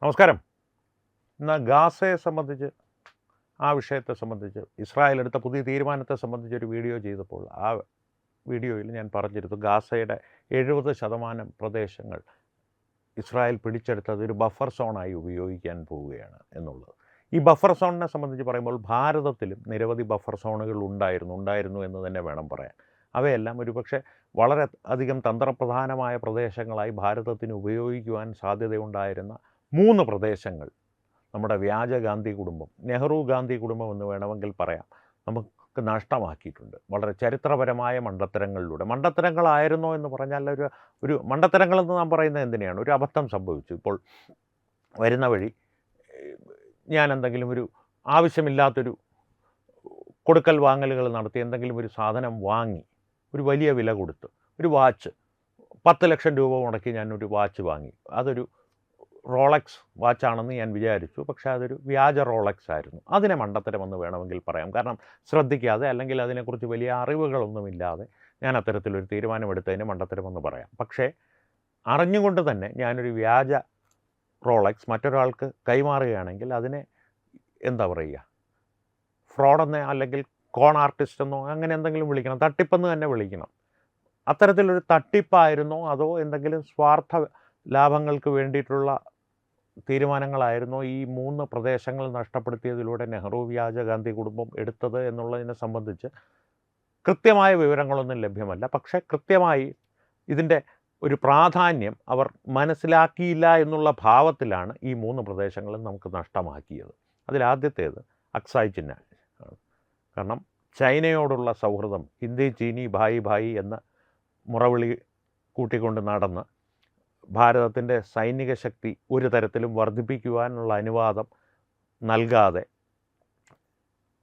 നമസ്കാരം. ഇന്ന് ഗാസയെ സംബന്ധിച്ച്, ആ വിഷയത്തെ സംബന്ധിച്ച്, ഇസ്രായേൽ എടുത്ത പുതിയ തീരുമാനത്തെ സംബന്ധിച്ചൊരു വീഡിയോ ചെയ്തപ്പോൾ ആ വീഡിയോയിൽ ഞാൻ പറഞ്ഞിരുന്നു, ഗാസയുടെ 70% പ്രദേശങ്ങൾ ഇസ്രായേൽ പിടിച്ചെടുത്തത് ഒരു ബഫർ സോണായി ഉപയോഗിക്കാൻ പോവുകയാണ് എന്നുള്ളത്. ഈ ബഫർ സോണിനെ സംബന്ധിച്ച് പറയുമ്പോൾ ഭാരതത്തിലും നിരവധി ബഫർ സോണുകൾ ഉണ്ടായിരുന്നു എന്ന് തന്നെ വേണം പറയാൻ. അവയെല്ലാം ഒരുപക്ഷെ വളരെ അധികം തന്ത്രപ്രധാനമായ പ്രദേശങ്ങളായി ഭാരതത്തിന് ഉപയോഗിക്കുവാൻ സാധ്യതയുണ്ടായിരുന്ന 3 പ്രദേശങ്ങൾ നമ്മുടെ വ്യാജ ഗാന്ധി കുടുംബം, നെഹ്റു ഗാന്ധി കുടുംബം എന്ന് വേണമെങ്കിൽ പറയാം, നമുക്ക് നഷ്ടമാക്കിയിട്ടുണ്ട്. വളരെ ചരിത്രപരമായ മണ്ടത്തരങ്ങളിലൂടെ. മണ്ടത്തരങ്ങളായിരുന്നോ എന്ന് പറഞ്ഞാൽ ഒരു മണ്ടത്തരങ്ങളെന്ന് നാം പറയുന്നത് എന്തിനെയാണ്? ഒരു അബദ്ധം സംഭവിച്ചു. ഇപ്പോൾ വരുന്ന വഴി ഞാൻ എന്തെങ്കിലും ഒരു ആവശ്യമില്ലാത്തൊരു കൊടുക്കൽ വാങ്ങലുകൾ നടത്തി എന്തെങ്കിലും ഒരു സാധനം വാങ്ങി ഒരു വലിയ വില കൊടുത്ത് ഒരു വാച്ച് 10 ലക്ഷം രൂപ മുടക്കി ഞാനൊരു വാച്ച് വാങ്ങി. അതൊരു റോളക്സ് വാച്ചാണെന്ന് ഞാൻ വിചാരിച്ചു. പക്ഷേ അതൊരു വ്യാജ റോളക്സ് ആയിരുന്നു. അതിനെ മണ്ടത്തരമെന്ന് വേണമെങ്കിൽ പറയാം. കാരണം ശ്രദ്ധിക്കാതെ അല്ലെങ്കിൽ അതിനെക്കുറിച്ച് വലിയ അറിവുകളൊന്നുമില്ലാതെ ഞാൻ അത്തരത്തിലൊരു തീരുമാനമെടുത്തതിന് മണ്ടത്തരമെന്ന് പറയാം. പക്ഷേ അറിഞ്ഞുകൊണ്ട് തന്നെ ഞാനൊരു വ്യാജ റോളക്സ് മറ്റൊരാൾക്ക് കൈമാറുകയാണെങ്കിൽ അതിനെ എന്താ പറയുക, ഫ്രോഡെന്നോ അല്ലെങ്കിൽ കോൺ ആർട്ടിസ്റ്റ് എന്നോ അങ്ങനെ എന്തെങ്കിലും വിളിക്കണം, തട്ടിപ്പെന്ന് തന്നെ വിളിക്കണം. അത്തരത്തിലൊരു തട്ടിപ്പായിരുന്നോ അതോ എന്തെങ്കിലും സ്വാർത്ഥ ലാഭങ്ങൾക്ക് വേണ്ടിയിട്ടുള്ള തീരുമാനങ്ങളായിരുന്നോ ഈ 3 പ്രദേശങ്ങൾ നഷ്ടപ്പെടുത്തിയതിലൂടെ നെഹ്റു വ്യാജ ഗാന്ധി കുടുംബം എടുത്തത് എന്നുള്ളതിനെ സംബന്ധിച്ച് കൃത്യമായ വിവരങ്ങളൊന്നും ലഭ്യമല്ല. പക്ഷേ കൃത്യമായി ഇതിൻ്റെ ഒരു പ്രാധാന്യം അവർ മനസ്സിലാക്കിയില്ല എന്നുള്ള ഭാവത്തിലാണ് ഈ 3 പ്രദേശങ്ങളും നമുക്ക് നഷ്ടമാക്കിയത്. അതിലാദ്യത്തേത് അക്സായ് ചിന്ന ആണ്. കാരണം ചൈനയോടുള്ള സൗഹൃദം, ഹിന്ദി ചീനി ഭായി ഭായി എന്ന മുറവിളി കൂട്ടിക്കൊണ്ട് നടന്ന് ഭാരതത്തിൻ്റെ സൈനിക ശക്തി ഒരു തരത്തിലും വർദ്ധിപ്പിക്കുവാനുള്ള അനുവാദം നൽകാതെ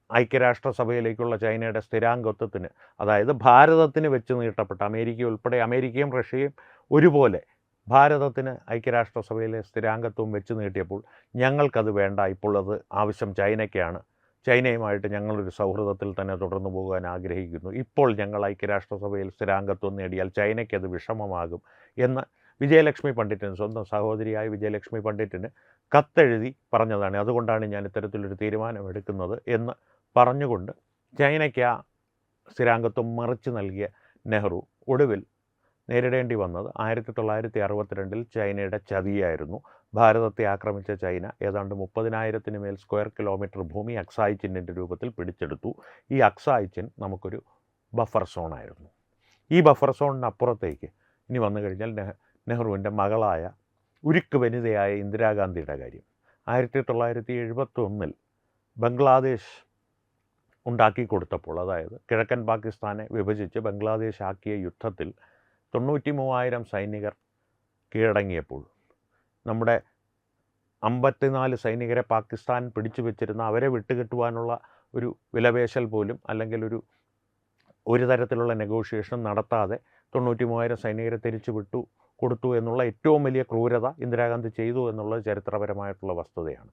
ഐക്യരാഷ്ട്രസഭയിലേക്കുള്ള ചൈനയുടെ സ്ഥിരാംഗത്വത്തിന്, അതായത് ഭാരതത്തിന് വെച്ച് നീട്ടപ്പെട്ട അമേരിക്ക ഉൾപ്പെടെ അമേരിക്കയും റഷ്യയും ഒരുപോലെ ഭാരതത്തിന് ഐക്യരാഷ്ട്രസഭയിലെ സ്ഥിരാംഗത്വം വെച്ച് നീട്ടിയപ്പോൾ ഞങ്ങൾക്കത് വേണ്ട, ഇപ്പോൾ അത് ആവശ്യം ചൈനയ്ക്കാണ്, ചൈനയുമായിട്ട് ഞങ്ങളൊരു സൗഹൃദത്തിൽ തന്നെ തുടർന്നു പോകാൻ ആഗ്രഹിക്കുന്നു, ഇപ്പോൾ ഞങ്ങൾ ഐക്യരാഷ്ട്രസഭയിൽ സ്ഥിരാംഗത്വം നേടിയാൽ ചൈനയ്ക്കത് വിഷമമാകും എന്ന് വിജയലക്ഷ്മി പണ്ഡിറ്റിന്, സ്വന്തം സഹോദരിയായ വിജയലക്ഷ്മി പണ്ഡിറ്റിന് കത്തെഴുതി പറഞ്ഞതാണ്. അതുകൊണ്ടാണ് ഞാൻ ഇത്തരത്തിലൊരു തീരുമാനമെടുക്കുന്നത് എന്ന് പറഞ്ഞുകൊണ്ട് ചൈനയ്ക്ക് ആ സ്ഥിരാംഗത്വം മറിച്ച് നൽകിയ നെഹ്റു ഒടുവിൽ നേരിടേണ്ടി വന്നത് 1962 ചൈനയുടെ ചതിയായിരുന്നു. ഭാരതത്തെ ആക്രമിച്ച ചൈന ഏതാണ്ട് 30,000 മേൽ സ്ക്വയർ കിലോമീറ്റർ ഭൂമി അക്സായ് ചിന്നിൻ്റെ രൂപത്തിൽ പിടിച്ചെടുത്തു. ഈ അക്സായ് ചിൻ നമുക്കൊരു ബഫർ സോണായിരുന്നു. ഈ ബഫർ സോണിനപ്പുറത്തേക്ക് ഇനി വന്നു കഴിഞ്ഞാൽ നെഹ്റുവിൻ്റെ മകളായ ഉരുക്ക് വനിതയായ ഇന്ദിരാഗാന്ധിയുടെ കാര്യം. 1971 ബംഗ്ലാദേശ് ഉണ്ടാക്കി കൊടുത്തപ്പോൾ, അതായത് കിഴക്കൻ പാകിസ്ഥാനെ വിഭജിച്ച് ബംഗ്ലാദേശ് ആക്കിയ യുദ്ധത്തിൽ 93,000 സൈനികർ കീഴടങ്ങിയപ്പോൾ നമ്മുടെ 54 സൈനികരെ പാകിസ്ഥാൻ പിടിച്ചു വെച്ചിരുന്ന അവരെ വിട്ടുകിട്ടുവാനുള്ള ഒരു വിലപേശൽ പോലും അല്ലെങ്കിൽ ഒരു തരത്തിലുള്ള നെഗോഷിയേഷൻ നടത്താതെ 93,000 സൈനികരെ തിരിച്ചു കൊടുത്തു എന്നുള്ള ഏറ്റവും വലിയ ക്രൂരത ഇന്ദിരാഗാന്ധി ചെയ്തു എന്നുള്ളത് ചരിത്രപരമായിട്ടുള്ള വസ്തുതയാണ്.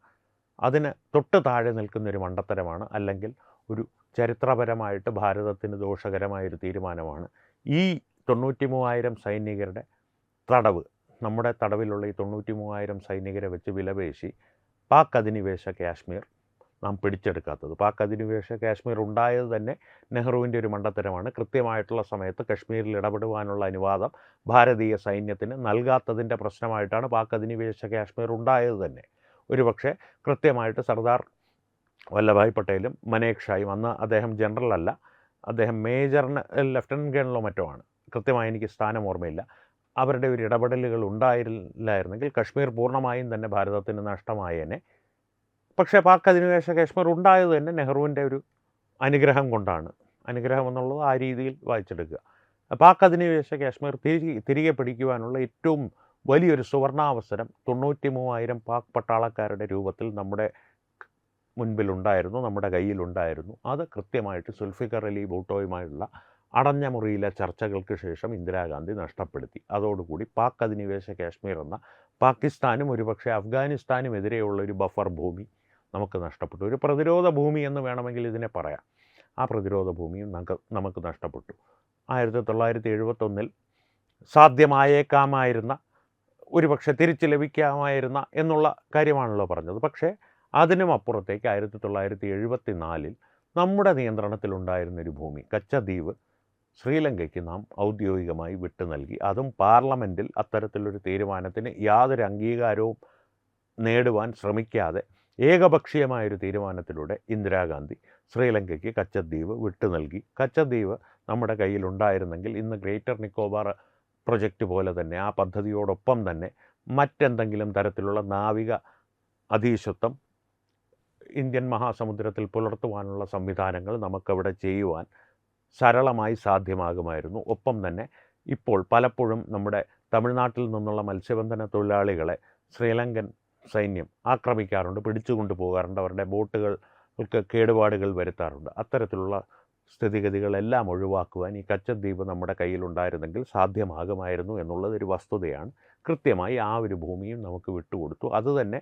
അതിന് തൊട്ട് താഴെ നിൽക്കുന്നൊരു മണ്ടത്തരമാണ്, അല്ലെങ്കിൽ ഒരു ചരിത്രപരമായിട്ട് ഭാരതത്തിന് ദോഷകരമായൊരു തീരുമാനമാണ് ഈ 93,000 സൈനികരുടെ തടവ്. നമ്മുടെ തടവിലുള്ള ഈ 93,000 സൈനികരെ വെച്ച് വിലപേശി പാക് അധിനിവേശ കാശ്മീർ നാം പിടിച്ചെടുക്കാത്തത്. പാക് അധിനിവേശ കാശ്മീർ ഉണ്ടായത് തന്നെ നെഹ്റുവിൻ്റെ ഒരു മണ്ടത്തരമാണ്. കൃത്യമായിട്ടുള്ള സമയത്ത് കശ്മീരിൽ ഇടപെടുവാനുള്ള അനുവാദം ഭാരതീയ സൈന്യത്തിന് നൽകാത്തതിൻ്റെ പ്രശ്നമായിട്ടാണ് പാക് അധിനിവേശ കാശ്മീർ ഉണ്ടായത് തന്നെ. ഒരുപക്ഷെ കൃത്യമായിട്ട് സർദാർ വല്ലഭായ് പട്ടേലും മനേക് ഷായും, അന്ന് അദ്ദേഹം ജനറൽ അല്ല, അദ്ദേഹം മേജറിന് ലഫ്റ്റനൻറ്റ് കേണലോ മറ്റോ ആണ്, കൃത്യമായി എനിക്ക് സ്ഥാനം ഓർമ്മയില്ല, അവരുടെ ഒരു ഇടപെടലുകൾ ഉണ്ടായില്ലായിരുന്നെങ്കിൽ കശ്മീർ പൂർണ്ണമായും തന്നെ ഭാരതത്തിന് നഷ്ടമായേനെ. പക്ഷേ പാക് അധിനിവേശ കാശ്മീർ ഉണ്ടായത് തന്നെ നെഹ്റുവിൻ്റെ ഒരു അനുഗ്രഹം കൊണ്ടാണ്. അനുഗ്രഹം എന്നുള്ളത് ആ രീതിയിൽ വായിച്ചെടുക്കുക. പാക് അധിനിവേശ കാശ്മീർ തിരികെ പിടിക്കുവാനുള്ള ഏറ്റവും വലിയൊരു സുവർണാവസരം 93,000 പാക് പട്ടാളക്കാരുടെ രൂപത്തിൽ നമ്മുടെ മുൻപിലുണ്ടായിരുന്നു, നമ്മുടെ കയ്യിലുണ്ടായിരുന്നു. അത് കൃത്യമായിട്ട് സുൽഫിക്കർ അലി ഭൂട്ടോയുമായുള്ള അടഞ്ഞ മുറിയിലെ ചർച്ചകൾക്ക് ശേഷം ഇന്ദിരാഗാന്ധി നഷ്ടപ്പെടുത്തി. അതോടുകൂടി പാക് അധിനിവേശ കാശ്മീർ എന്ന പാകിസ്ഥാനും ഒരുപക്ഷെ അഫ്ഗാനിസ്ഥാനുമെതിരെയുള്ള ഒരു ബഫർ ഭൂമി നമുക്ക് നഷ്ടപ്പെട്ടു. ഒരു പ്രതിരോധ ഭൂമി എന്ന് വേണമെങ്കിൽ ഇതിനെ പറയാം. ആ പ്രതിരോധ ഭൂമിയും നമുക്ക് നഷ്ടപ്പെട്ടു. 1971 സാധ്യമായേക്കാമായിരുന്ന ഒരുപക്ഷെ തിരിച്ച് ലഭിക്കാമായിരുന്ന എന്നുള്ള കാര്യമാണല്ലോ പറഞ്ഞത്. പക്ഷേ അതിനും അപ്പുറത്തേക്ക് 1974 നമ്മുടെ നിയന്ത്രണത്തിലുണ്ടായിരുന്നൊരു ഭൂമി കച്ചദ്വീപ് ശ്രീലങ്കയ്ക്ക് നാം ഔദ്യോഗികമായി വിട്ടു നൽകി. അതും പാർലമെൻറ്റിൽ അത്തരത്തിലൊരു തീരുമാനത്തിന് യാതൊരു അംഗീകാരവും നേടുവാൻ ശ്രമിക്കാതെ ഏകപക്ഷീയമായൊരു തീരുമാനത്തിലൂടെ ഇന്ദിരാഗാന്ധി ശ്രീലങ്കയ്ക്ക് കച്ചദ്വീപ് വിട്ടു നൽകി. കച്ചദ്വീപ് നമ്മുടെ കയ്യിലുണ്ടായിരുന്നെങ്കിൽ ഇന്ന് ഗ്രേറ്റർ നിക്കോബാർ പ്രൊജക്റ്റ് പോലെ തന്നെ ആ പദ്ധതിയോടൊപ്പം തന്നെ മറ്റെന്തെങ്കിലും തരത്തിലുള്ള നാവിക അധീശത്വം ഇന്ത്യൻ മഹാസമുദ്രത്തിൽ പുലർത്തുവാനുള്ള സംവിധാനങ്ങൾ നമുക്കവിടെ ചെയ്യുവാൻ സരളമായി സാധ്യമാകുമായിരുന്നു. ഒപ്പം തന്നെ ഇപ്പോൾ പലപ്പോഴും നമ്മുടെ തമിഴ്നാട്ടിൽ നിന്നുള്ള മത്സ്യബന്ധന തൊഴിലാളികളെ ശ്രീലങ്കൻ സൈന്യം ആക്രമിക്കാറുണ്ട്, പിടിച്ചുകൊണ്ടു പോകാറുണ്ട്, അവരുടെ ബോട്ടുകൾക്ക് കേടുപാടുകൾ വരുത്താറുണ്ട്. അത്തരത്തിലുള്ള സ്ഥിതിഗതികളെല്ലാം ഒഴിവാക്കുവാൻ ഈ കച്ചദ്വീപ് നമ്മുടെ കയ്യിലുണ്ടായിരുന്നെങ്കിൽ സാധ്യമാകുമായിരുന്നു എന്നുള്ളത് ഒരു വസ്തുതയാണ്. കൃത്യമായി ആ ഒരു ഭൂമിയും നമുക്ക് വിട്ടുകൊടുത്തു. അതുതന്നെ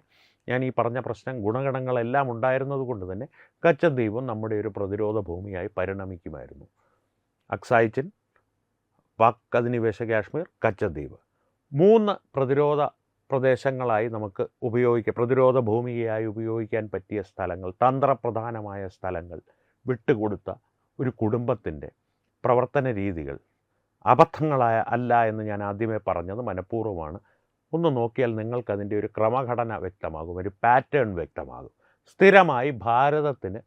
ഞാൻ ഈ പറഞ്ഞ പ്രശ്നം ഗുണഗണങ്ങളെല്ലാം ഉണ്ടായിരുന്നത് കൊണ്ട് തന്നെ കച്ചദ്വീപും നമ്മുടെ ഒരു പ്രതിരോധ ഭൂമിയായി പരിണമിക്കുമായിരുന്നു. അക്സായ് ചിൻ, പാക് അധിനിവേശ കാശ്മീർ, കച്ചദ്വീപ് 3 പ്രതിരോധ പ്രദേശങ്ങളായി നമുക്ക് പ്രതിരോധ ഭൂമികയായി ഉപയോഗിക്കാൻ പറ്റിയ സ്ഥലങ്ങൾ, തന്ത്രപ്രധാനമായ സ്ഥലങ്ങൾ വിട്ടുകൊടുത്ത ഒരു കുടുംബത്തിൻ്റെ പ്രവർത്തന രീതികൾ അല്ല എന്ന് ഞാൻ ആദ്യമേ പറഞ്ഞത് മനഃപൂർവ്വമാണ്. ഒന്ന് നോക്കിയാൽ നിങ്ങൾക്കതിൻ്റെ ഒരു ക്രമഘടന വ്യക്തമാകും, ഒരു പാറ്റേൺ വ്യക്തമാകും. സ്ഥിരമായി ഭാരതത്തിന്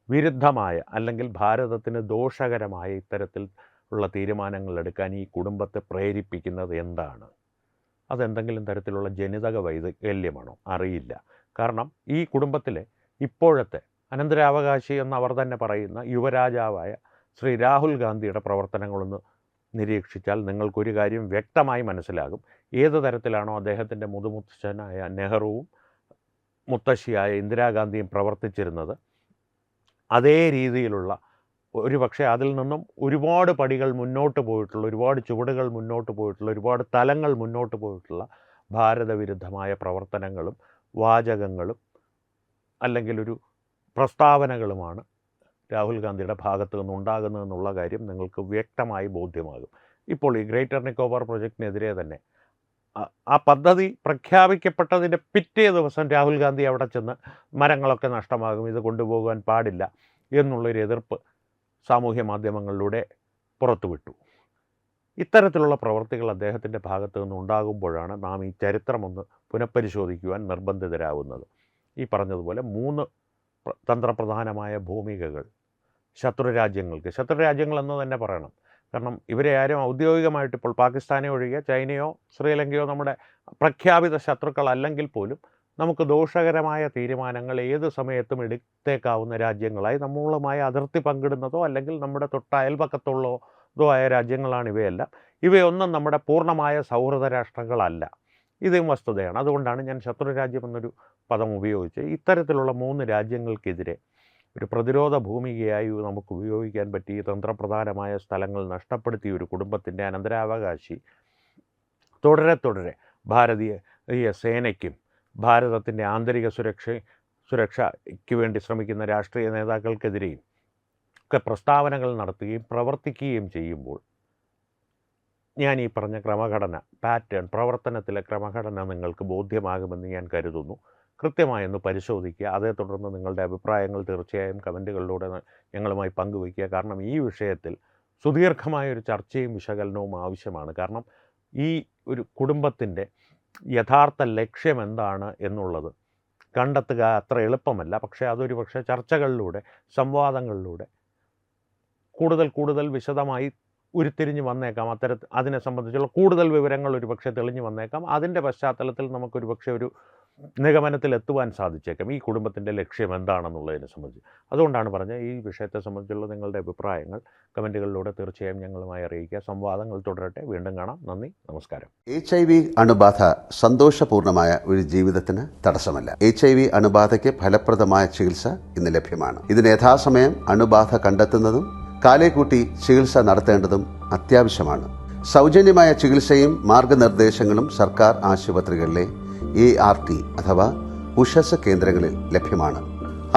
വിരുദ്ധമായ അല്ലെങ്കിൽ ഭാരതത്തിന് ദോഷകരമായ ഇത്തരത്തിൽ ഉള്ള തീരുമാനങ്ങൾ എടുക്കാൻ ഈ കുടുംബത്തെ പ്രേരിപ്പിക്കുന്നത് എന്താണ്? അതെന്തെങ്കിലും തരത്തിലുള്ള ജനിതക വൈകല്യമാണോ? അറിയില്ല. കാരണം ഈ കുടുംബത്തിലെ ഇപ്പോഴത്തെ അനന്തരാവകാശി എന്ന് അവർ തന്നെ പറയുന്ന യുവരാജാവായ ശ്രീ രാഹുൽ ഗാന്ധിയുടെ പ്രവർത്തനങ്ങളൊന്ന് നിരീക്ഷിച്ചാൽ നിങ്ങൾക്കൊരു കാര്യം വ്യക്തമായി മനസ്സിലാകും. ഏത് തരത്തിലാണോ അദ്ദേഹത്തിൻ്റെ മുതുമുത്തച്ഛനായ നെഹ്റുവും മുത്തശ്ശിയായ ഇന്ദിരാഗാന്ധിയും പ്രവർത്തിച്ചിരുന്നത്, അതേ രീതിയിലുള്ള ഒരുപക്ഷെ അതിൽ നിന്നും ഒരുപാട് പടികൾ മുന്നോട്ട് പോയിട്ടുള്ള, ഒരുപാട് ചുവടുകൾ മുന്നോട്ട് പോയിട്ടുള്ള, ഒരുപാട് തലങ്ങൾ മുന്നോട്ട് പോയിട്ടുള്ള ഭാരതവിരുദ്ധമായ പ്രവർത്തനങ്ങളും വാചകങ്ങളും അല്ലെങ്കിൽ ഒരു പ്രസ്താവനകളുമാണ് രാഹുൽ ഗാന്ധിയുടെ ഭാഗത്തു നിന്നുണ്ടാകുന്നതെന്നുള്ള കാര്യം നിങ്ങൾക്ക് വ്യക്തമായി ബോധ്യമാകും. ഇപ്പോൾ ഈ ഗ്രേറ്റർ നിക്കോബാർ പ്രൊജക്റ്റിനെതിരെ തന്നെ ആ പദ്ധതി പ്രഖ്യാപിക്കപ്പെട്ടതിൻ്റെ പിറ്റേ ദിവസം രാഹുൽ ഗാന്ധി അവിടെ ചെന്ന് മരങ്ങളൊക്കെ നഷ്ടമാകും, ഇത് കൊണ്ടുപോകാൻ പാടില്ല എന്നുള്ളൊരു എതിർപ്പ് സാമൂഹ്യ മാധ്യമങ്ങളിലൂടെ പുറത്തുവിട്ടു. ഇത്തരത്തിലുള്ള പ്രവർത്തികൾ അദ്ദേഹത്തിൻ്റെ ഭാഗത്തു നിന്നുണ്ടാകുമ്പോഴാണ് നാം ഈ ചരിത്രമൊന്ന് പുനഃപരിശോധിക്കുവാൻ നിർബന്ധിതരാകുന്നത്. ഈ പറഞ്ഞതുപോലെ 3 തന്ത്രപ്രധാനമായ ഭൂമികകൾ ശത്രുരാജ്യങ്ങളെന്ന് തന്നെ പറയണം. കാരണം ഇവരെ ആരും ഔദ്യോഗികമായിട്ട് ഇപ്പോൾ പാകിസ്ഥാനെ ഒഴികെ ചൈനയോ ശ്രീലങ്കയോ നമ്മുടെ പ്രഖ്യാപിത ശത്രുക്കളല്ലെങ്കിൽ പോലും നമുക്ക് ദോഷകരമായ തീരുമാനങ്ങൾ ഏത് സമയത്തും എടുത്തേക്കാവുന്ന രാജ്യങ്ങളായി നമ്മളുമായി അതിർത്തി പങ്കിടുന്നതോ അല്ലെങ്കിൽ നമ്മുടെ തൊട്ടയൽപക്കത്തുള്ളതോ ആയ രാജ്യങ്ങളാണ് ഇവയെല്ലാം. ഇവയൊന്നും നമ്മുടെ പൂർണ്ണമായ സൗഹൃദ രാഷ്ട്രങ്ങളല്ല. ഇതും വസ്തുതയാണ്. അതുകൊണ്ടാണ് ഞാൻ ശത്രുരാജ്യം എന്നൊരു പദം ഉപയോഗിച്ച് ഇത്തരത്തിലുള്ള 3 രാജ്യങ്ങൾക്കെതിരെ ഒരു പ്രതിരോധ ഭൂമികയായി നമുക്ക് ഉപയോഗിക്കാൻ പറ്റിയ തന്ത്രപ്രധാനമായ സ്ഥലങ്ങൾ നഷ്ടപ്പെടുത്തിയ ഒരു കുടുംബത്തിൻ്റെ അനന്തരാവകാശി തുടരെ ഭാരതീയ സേനയ്ക്കും ഭാരതത്തിൻ്റെ ആന്തരിക സുരക്ഷയ്ക്ക് വേണ്ടി ശ്രമിക്കുന്ന രാഷ്ട്രീയ നേതാക്കൾക്കെതിരെയും ഒക്കെ പ്രസ്താവനകൾ നടത്തുകയും പ്രവർത്തിക്കുകയും ചെയ്യുമ്പോൾ ഞാൻ ഈ പറഞ്ഞ ക്രമഘടന, പാറ്റേൺ, പ്രവർത്തനത്തിലെ ക്രമഘടന നിങ്ങൾക്ക് ബോധ്യമാകുമെന്ന് ഞാൻ കരുതുന്നു. കൃത്യമായൊന്ന് പരിശോധിക്കുക. അതേ തുടർന്ന് നിങ്ങളുടെ അഭിപ്രായങ്ങൾ തീർച്ചയായും കമൻറ്റുകളിലൂടെ ഞങ്ങളുമായി പങ്കുവയ്ക്കുക. കാരണം ഈ വിഷയത്തിൽ സുദീർഘമായൊരു ചർച്ചയും വിശകലനവും ആവശ്യമാണ്. കാരണം ഈ ഒരു കുടുംബത്തിൻ്റെ യഥാർത്ഥ ലക്ഷ്യം എന്താണ് എന്നുള്ളത് കണ്ടെത്തുക അത്ര എളുപ്പമല്ല. പക്ഷേ അതൊരു പക്ഷേ ചർച്ചകളിലൂടെ, സംവാദങ്ങളിലൂടെ കൂടുതൽ വിശദമായി ഉരുത്തിരിഞ്ഞ് വന്നേക്കാം. അതിനെ സംബന്ധിച്ചുള്ള കൂടുതൽ വിവരങ്ങൾ ഒരു പക്ഷേ തെളിഞ്ഞു വന്നേക്കാം. അതിൻ്റെ പശ്ചാത്തലത്തിൽ നമുക്കൊരു പക്ഷേ ഒരു നിഗമനത്തിലെത്തുവാൻ സാധിച്ചേക്കാം ഈ കുടുംബത്തിൻ്റെ ലക്ഷ്യം എന്താണെന്നുള്ളതിനെ സംബന്ധിച്ച്. അതുകൊണ്ടാണ് പറഞ്ഞത് ഈ വിഷയത്തെ സംബന്ധിച്ചുള്ള നിങ്ങളുടെ അഭിപ്രായങ്ങൾ കമൻറ്റുകളിലൂടെ തീർച്ചയായും ഞങ്ങളുമായി അറിയിക്കുക. സംവാദങ്ങൾ തുടരട്ടെ. വീണ്ടും കാണാം. നന്ദി, നമസ്കാരം. HIV അണുബാധ സന്തോഷപൂർണ്ണമായ ഒരു ജീവിതത്തിന് തടസ്സമല്ല. HIV അണുബാധയ്ക്ക് ഫലപ്രദമായ ചികിത്സ ഇന്ന് ലഭ്യമാണ്. ഇതിന് യഥാസമയം അണുബാധ കണ്ടെത്തുന്നതും കാലേക്കൂട്ടി ചികിത്സ നടത്തേണ്ടതും അത്യാവശ്യമാണ്. സൗജന്യമായ ചികിത്സയും മാർഗനിർദ്ദേശങ്ങളും സർക്കാർ ആശുപത്രികളിലെ ART അഥവാ ഉഷസ് കേന്ദ്രങ്ങളിൽ ലഭ്യമാണ്.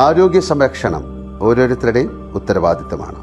ആരോഗ്യ സംരക്ഷണം ഓരോരുത്തരുടെയും ഉത്തരവാദിത്തമാണ്.